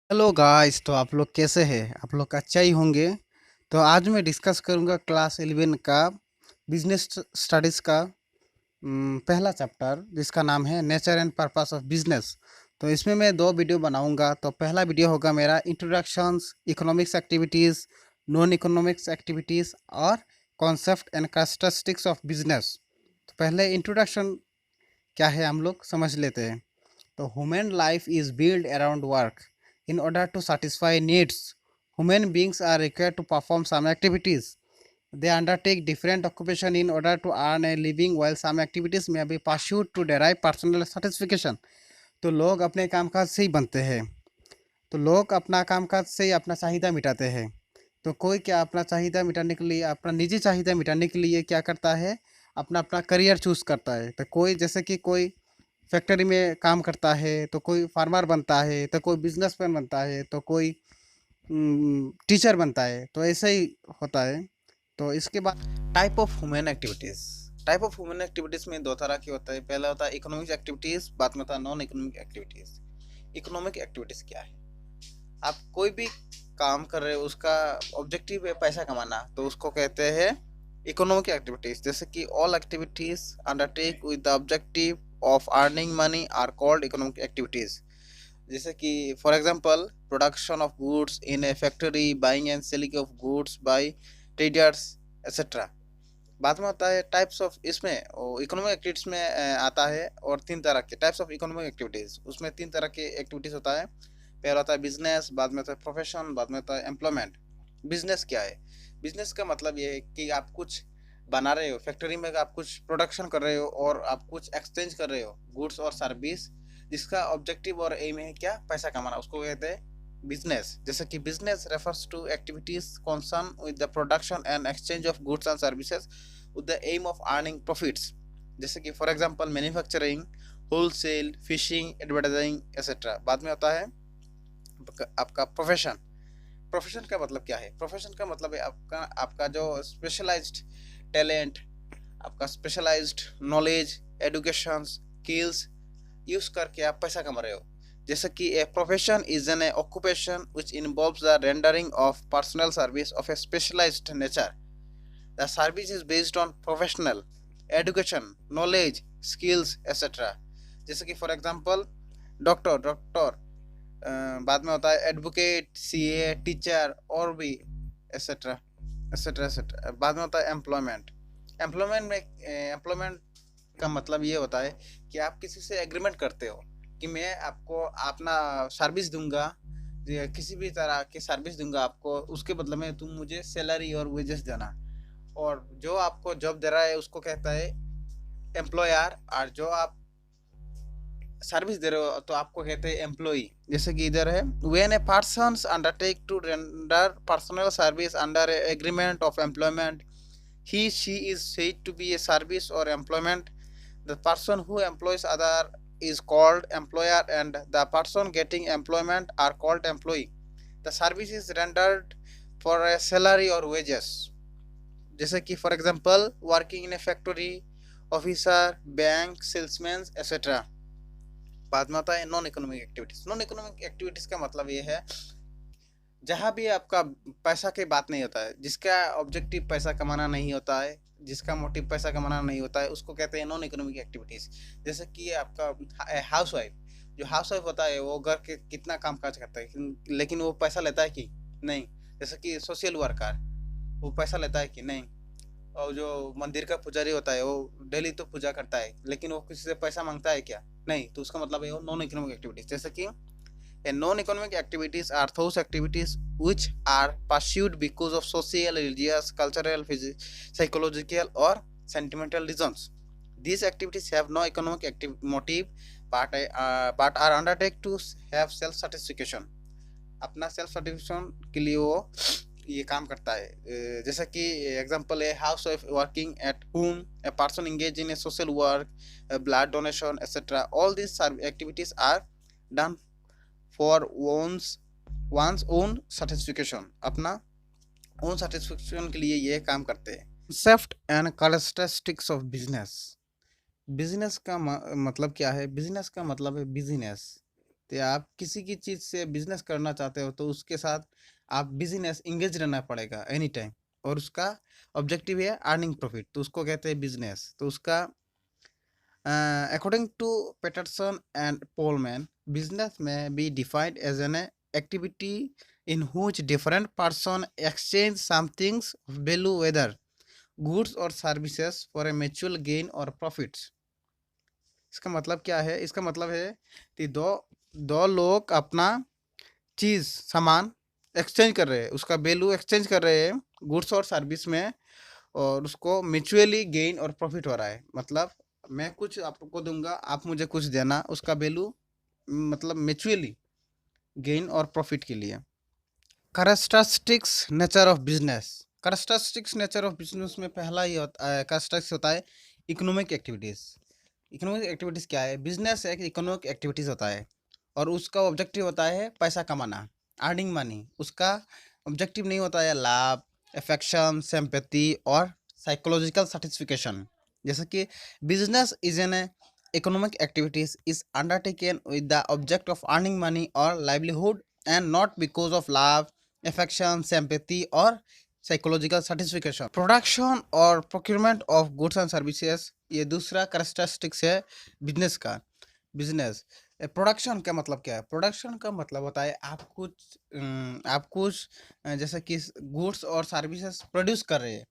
Hello guys. तो आप लोग कैसे हैं? आप लोग अच्छा ही होंगे। तो आज मैं डिस्कस करूंगा क्लास 11 का बिजनेस स्टडीज़ का पहला चैप्टर, जिसका नाम है nature and purpose of business. तो इसमें मैं दो वीडियो बनाऊंगा। तो पहला वीडियो होगा मेरा introductions, economics activities, non economics activities और concept and characteristics of business. तो पहले इंट्रोडक्शन क्या है हम लोग समझ लेते हैं। तो human life is built around work. In order to satisfy needs, human beings are required to perform some activities. They undertake different occupation in order to earn a living, while some activities may be pursued to derive personal satisfaction. तो लोग अपने कामकाज से ही बनते हैं। तो लोग अपना कामकाज से ही अपना चाहिदा मिटाते हैं। तो कोई क्या अपना चाहिदा मिटाने के लिए, अपना निजी चाहिदा मिटाने के लिए क्या करता है, अपना अपना करियर चूज़ करता है। तो कोई जैसे कि कोई फैक्ट्री में काम करता है, तो कोई फार्मर बनता है, तो कोई बिजनेसमैन बनता है, तो कोई टीचर बनता है। तो ऐसे ही होता है। तो इसके बाद type of human activities. Type of human activities में दो तरह की होता है। पहला होता है इकोनॉमिक एक्टिविटीज़, बाद में होता है non economic activities. Economic activities क्या है? आप कोई भी काम कर रहे हो, उसका ऑब्जेक्टिव है पैसा कमाना, तो उसको कहते हैं इकोनॉमिक एक्टिविटीज़। जैसे कि all activities undertake with the objective of earning money are called economic activities. जैसे कि for example production of goods in a factory, buying and selling of goods by traders etcetera. बाद में होता है types of, इसमें economic activities में आता है। और तीन तरह के टाइप्स ऑफ इकोनॉमिक एक्टिविटीज, उसमें तीन तरह के एक्टिविटीज होता है। पहला होता है बिजनेस, बाद में होता है प्रोफेशन, बाद में होता है एम्प्लॉयमेंट। बिजनेस क्या है? बिजनेस का मतलब ये है कि आप कुछ बना रहे हो, फैक्ट्री में आप कुछ प्रोडक्शन कर रहे हो और आप कुछ एक्सचेंज कर रहे हो गुड्स और सर्विस, जिसका ऑब्जेक्टिव और एम है क्या? पैसा कमाना, उसको कहते हैं बिजनेस। जैसे कि business refers to activities concern with the production and exchange of goods and services with the aim of earning profits. जैसे कि for example manufacturing, wholesale, fishing, advertising etcetera. बाद में होता है आपका प्रोफेशन। प्रोफेशन का मतलब क्या है? प्रोफेशन का मतलब है आपका आपका जो स्पेशलाइज्ड टैलेंट, आपका specialised knowledge, education, skills use करके आप पैसा कमा रहे हो। जैसे कि a profession is an occupation which involves the rendering of personal service of a specialised nature. The service is based on professional, education, knowledge, skills, etc. जैसे कि फॉर एग्जांपल डॉक्टर, बाद में होता है एडवोकेट, सीए, टीचर और भी etcetera etcetera etcetera. बाद में होता है एम्प्लॉयमेंट। एम्प्लॉयमेंट का मतलब ये होता है कि आप किसी से एग्रीमेंट करते हो कि मैं आपको अपना सर्विस दूंगा, किसी भी तरह की सर्विस दूंगा आपको, उसके बदले में तुम मुझे सैलरी और वेजेस देना। और जो आपको जॉब दे रहा है उसको कहता है एम्प्लॉयर, और जो आप सर्विस दे रहे हो तो आपको कहते हैं एम्प्लॉई। जैसे कि इधर है when a person undertake to render personal service under agreement of employment, he she is said to be a service or employment. The person who employs other is called employer, and the person getting employment are called employee. The service is rendered for a salary or wages। जैसे कि for example working in a factory, officer, bank, salesman etcetera. बाद में होता है non economic activities. Non economic activities का मतलब ये है जहाँ भी आपका पैसा की बात नहीं होता है, जिसका ऑब्जेक्टिव पैसा कमाना नहीं होता है, जिसका मोटिव पैसा कमाना नहीं होता है, उसको कहते हैं नॉन इकोनॉमिक एक्टिविटीज। जैसे कि आपका हाउस वाइफ, जो हाउस वाइफ होता है वो घर के कितना काम काज करता है, लेकिन वो पैसा लेता है कि नहीं। जैसे कि सोशल वर्कर, वो पैसा लेता है कि नहीं। और जो मंदिर का पुजारी होता है वो डेली तो पूजा करता है, लेकिन वो किसी से पैसा मांगता है क्या? नहीं। तो उसका मतलब है वो नॉन इकोनॉमिक एक्टिविटीज। जैसे कि a non economic activities are those activities which are pursued because of social, religious, cultural, psychological or sentimental reasons. These activities have no economic motive, but are undertaken to have self satisfaction। अपना self satisfaction के लिए वो ये काम करता है। जैसे कि एग्जांपल है housewife working at home, a person engage in a social work, blood donation etcetera. All this activities are done for one's own satisfaction। अपना ओन सेटिस्फेक्शन के लिए ये काम करते हैं। Concept and characteristics of business. Business का मतलब क्या है? बिजनेस का मतलब है बिजनेस। तो आप किसी की चीज़ से बिजनेस करना चाहते हो तो उसके साथ आप बिजनेस इंगेज रहना पड़ेगा एनी टाइम, और उसका ऑब्जेक्टिव है अर्निंग प्रॉफिट, तो उसको कहते हैं बिजनेस। तो उसका according to Peterson and Pullman, business may be defined as an activity in which different person exchange something's value, whether goods or services, for a mutual gain or profits। इसका मतलब क्या है? इसका मतलब है कि दो दो लोग अपना चीज़ सामान एक्सचेंज कर रहे हैं, उसका वैल्यू एक्सचेंज कर रहे हैं गुड्स और सर्विस में, और उसको म्यूचुअली गेन और प्रॉफिट हो रहा है। मतलब मैं कुछ आपको दूंगा, आप मुझे कुछ देना, उसका वैल्यू मतलब म्यूचुअली गेन और प्रॉफिट के लिए। Characteristics nature of business. Characteristics nature of business में पहला ही कैरेक्टरिस्टिक्स होता है इकोनॉमिक एक्टिविटीज़। इकोनॉमिक एक्टिविटीज़ क्या है? बिजनेस एक इकोनॉमिक एक्टिविटीज़ होता है और उसका ऑब्जेक्टिव होता है पैसा कमाना, अर्निंग मनी। उसका ऑब्जेक्टिव नहीं होता है लाभ, अफेक्शन, सिंपैथी और साइकोलॉजिकल सेटिस्फिकेशन। जैसे कि business is an economic activities is undertaken with the object of earning money or livelihood and not because of love, affection, sympathy or psychological satisfaction। Production और procurement of goods and services, ये दूसरा characteristics है business का। Business production का मतलब क्या है? Production का मतलब होता है आप कुछ जैसे कि गुड्स और सर्विसेज प्रोड्यूस कर रहे हैं।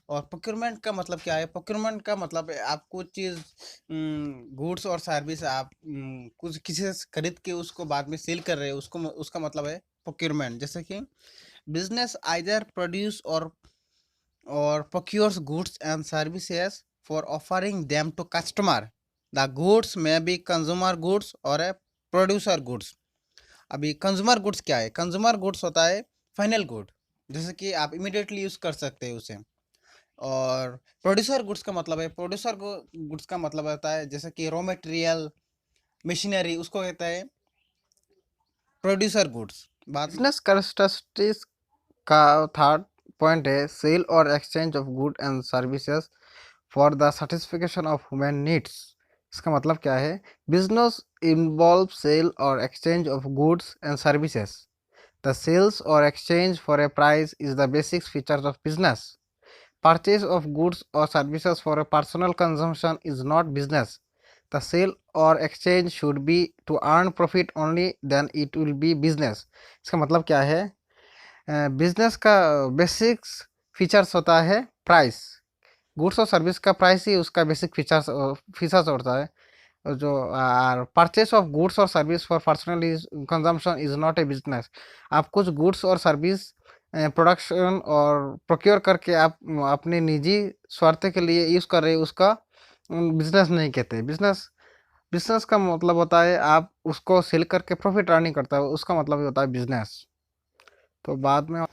और प्रोक्योरमेंट का मतलब क्या है? प्रोक्योरमेंट का मतलब है आप कुछ चीज़ गुड्स और सर्विस आप कुछ किसी से खरीद के उसको बाद में सेल कर रहे हैं, उसको उसका मतलब है प्रोक्योरमेंट। जैसे कि बिजनेस आइदर प्रोड्यूस और procures goods and services for offering them to customer। The goods may be consumer goods or a producer goods। अभी कंज्यूमर गुड्स क्या है? कंज्यूमर गुड्स होता है फाइनल गुड, जैसे कि आप इमीडिएटली यूज़ कर सकते हैं उसे। और प्रोड्यूसर गुड्स का मतलब है, प्रोड्यूसर गुड्स का मतलब होता है जैसे कि रॉ मटेरियल, मशीनरी, उसको कहता है प्रोड्यूसर गुड्स। बाद बिजनेस कैरेक्टरिस्टिक्स का थर्ड पॉइंट है सेल और exchange of good and services for the satisfaction of human needs. इसका मतलब क्या है? बिजनेस इन्वॉल्व सेल और exchange of goods and services. The sales और exchange for a price is the basic features of business. Purchase of goods or services for a personal consumption is not business. The sale or exchange should be to earn profit only, then it will be business। इसका मतलब क्या है? Business का basics features होता है price. Goods और service का price ही उसका बेसिक फीचर्स होता है। और जो परचेस ऑफ गुड्स और service for personal consumption is not a business. आप कुछ गुड्स और सर्विस प्रोडक्शन और प्रोक्योर करके आप अपने निजी स्वार्थ के लिए यूज़ कर रहे हैं, उसका बिजनेस नहीं कहते। बिजनेस बिजनेस का मतलब होता है आप उसको सेल करके प्रॉफिट अर्निंग करता है, उसका मतलब ही होता है बिजनेस। तो बाद में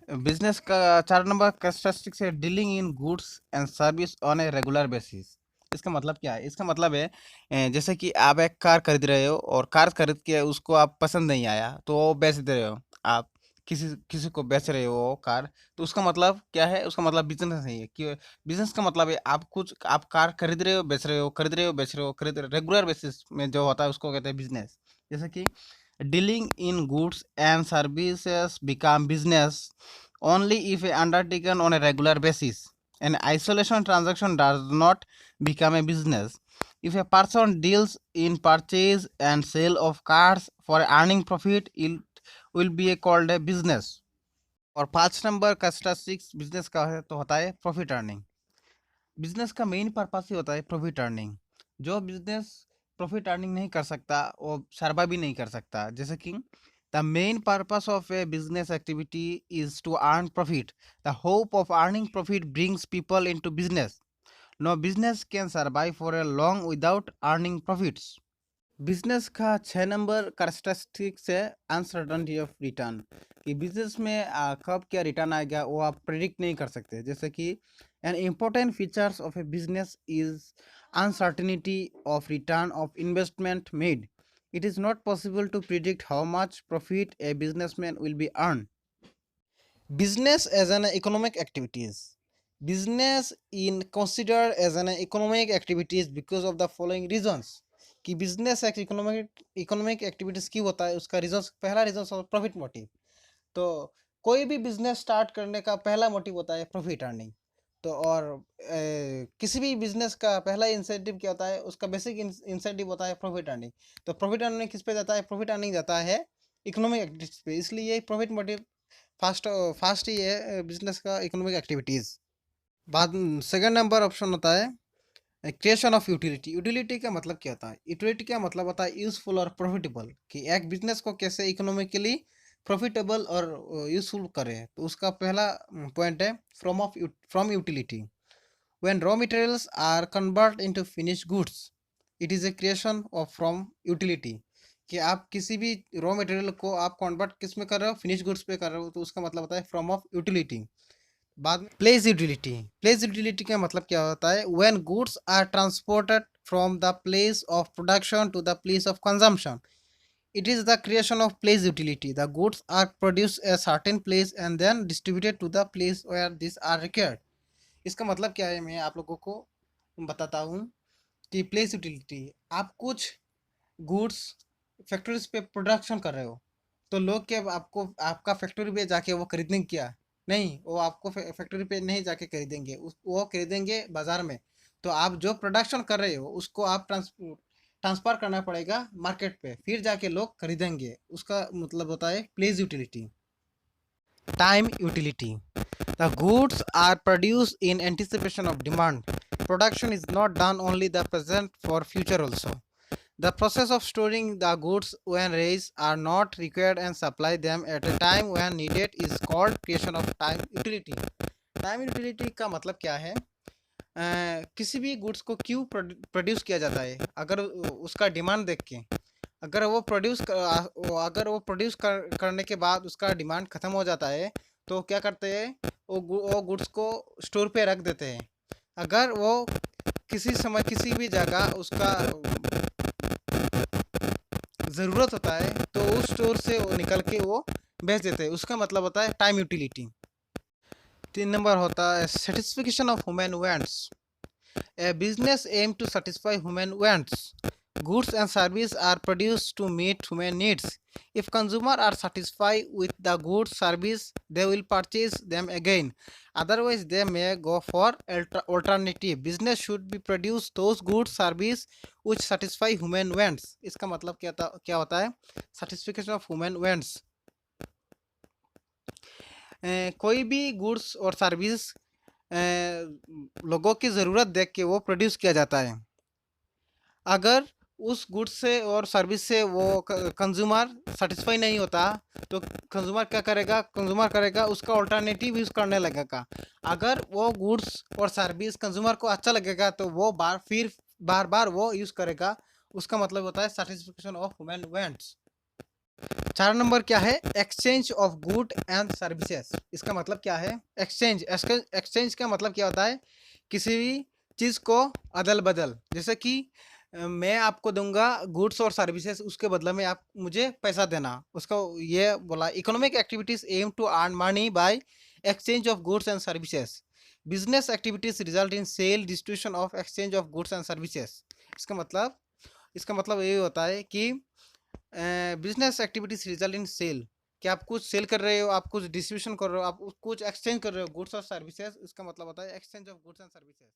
बिजनेस का 4 नंबर कैरेक्टरिस्टिक्स है dealing in goods and service on a regular basis. इसका मतलब क्या है? इसका मतलब है जैसे कि आप एक कार खरीद रहे हो और कार खरीद के उसको आप पसंद नहीं आया तो वो बेच दे रहे हो। आप किसी किसी को बेच रहे हो कार, तो उसका मतलब क्या है? उसका मतलब बिजनेस नहीं है। कि बिजनेस का मतलब है आप कार खरीद रहे हो, बेच रहे हो, खरीद रहे हो, बेच रहे हो, खरीद रहे हो, रेगुलर बेसिस में जो होता है उसको कहते हैं बिजनेस। जैसे कि dealing in goods and services become business only if undertaken on a regular basis. An isolation transaction does not become a business. If a person deals in purchase and sale of cars for earning profit, it will be called a business। और 5 number characteristics business का है तो होता है profit earning. Business का main purpose ही होता है profit earning. जो बिजनेस प्रॉफिट अर्निंग नहीं कर सकता वो सर्वाइव भी नहीं कर सकता। जैसे कि the main purpose of a business activity is to earn profit. The hope of earning profit brings people into business. No business can survive for a long without earning profits. Business का 6 number characteristics है uncertainty of return. कि business में कब क्या return आएगा वो आप predict नहीं कर सकते। जैसे कि an important features of a business is uncertainty of return of investment made. It is not possible to predict how much profit a businessman will be earn. Business as an economic activities. Business in considered as an economic activities because of the following reasons. कि business एक economic activities क्यों होता है, उसका reason, पहला reason profit motive. तो कोई भी बिजनेस स्टार्ट करने का पहला मोटिव होता है प्रॉफिट अर्निंग। तो और किसी भी बिजनेस का पहला इंसेंटिव क्या होता है, उसका बेसिक इंसेंटिव होता है प्रॉफिट अर्निंग। तो प्रॉफिट अर्निंग किस पे जाता है, प्रॉफिट अर्निंग जाता है इकोनॉमिक एक्टिविटीज पे, इसलिए प्रॉफिट मोटिव फास्ट फास्ट ही है बिजनेस का इकोनॉमिक एक्टिविटीज़। बाद सेकंड नंबर ऑप्शन होता है क्रिएशन ऑफ यूटिलिटी। यूटिलिटी का मतलब क्या होता है, यूटिलिटी का मतलब होता है यूजफुल और प्रॉफिटेबल, कि एक बिजनेस को कैसे इकोनॉमिकली प्रॉफिटेबल और यूजफुल करें। तो उसका पहला पॉइंट है from utility. When raw materials are convert into finish goods, it is a creation of from utility. कि आप किसी भी रॉ मटेरियल को आप कन्वर्ट किस में कर रहे हो, फिनिश गुड्स पे कर रहे हो, तो उसका मतलब होता है फ्रॉम ऑफ यूटिलिटी। बाद में प्लेस यूटिलिटी। प्लेस यूटिलिटी का मतलब क्या होता है, when goods are transported from the place of production to the place of consumption, it is the creation of place utility. The goods are produce a certain place and then distributed to the place where this are required. इसका मतलब क्या है, मैं आप लोगों को बताता हूँ कि प्लेस यूटिलिटी, आप कुछ गुड्स फैक्ट्रीज पे प्रोडक्शन कर रहे हो, तो लोग क्या आपको आपका फैक्ट्री पे जाके वो खरीदेंगे क्या, नहीं, वो आपको फैक्ट्री पे नहीं जाके खरीदेंगे, वो खरीदेंगे बाजार में। तो आप जो प्रोडक्शन कर रहे हो उसको आप ट्रांसफर करना पड़ेगा मार्केट पे, फिर जाके लोग खरीदेंगे, उसका मतलब होता है place utility. Time utility. The goods are produced in anticipation of demand. Production is not done only the present for future also. The process of storing the goods when raised are not required and supply them at a time when needed is called creation of time utility. Time utility का मतलब क्या है, किसी भी goods को क्यों produce किया जाता है, अगर उसका डिमांड देख के, अगर वो प्रोड्यूस करने के बाद उसका डिमांड ख़त्म हो जाता है, तो क्या करते हैं, वो गुड्स को स्टोर पे रख देते हैं। अगर वो किसी समय किसी भी जगह उसका ज़रूरत होता है तो उस स्टोर से वो निकल के वो बेच देते हैं, उसका मतलब होता है टाइम यूटिलिटी। 3 नंबर होता है satisfaction of human wants. A business aim to satisfy human wants. Goods and services are produced to meet human needs. If consumers are satisfied with the goods service, they will purchase them again. Otherwise, they may go for alternative. Business should be produce those goods service which satisfy human wants. इसका मतलब क्या होता है, satisfaction of human wants। कोई भी goods और service लोगों की ज़रूरत देख के वो प्रोड्यूस किया जाता है। अगर उस गुड्स से और सर्विस से वो कंज्यूमर सेटिस्फाई नहीं होता, तो कंज्यूमर क्या करेगा, कंज्यूमर करेगा उसका अल्टरनेटिव यूज़ करने लगेगा। अगर वो गुड्स और सर्विस कंज्यूमर को अच्छा लगेगा तो वो बार बार वो यूज़ करेगा, उसका मतलब होता है satisfaction of human wants. 4 number क्या है, exchange of good and services. इसका मतलब क्या है, एक्सचेंज का मतलब क्या होता है, किसी भी चीज़ को अदल बदल, जैसे कि मैं आपको दूंगा गुड्स और सर्विसेज, उसके बदले में आप मुझे पैसा देना, उसको ये बोला। Economic activities aim to earn money by exchange of goods and services. Business activities result in sale distribution of exchange of goods and services. इसका मतलब ये होता है कि business activities result in sale, कि आप कुछ सेल कर रहे हो, आप कुछ डिस्ट्रीब्यूशन कर रहे हो, आप कुछ एक्सचेंज कर रहे हो गुड्स और सर्विसेज, इसका मतलब होता है exchange of goods and services.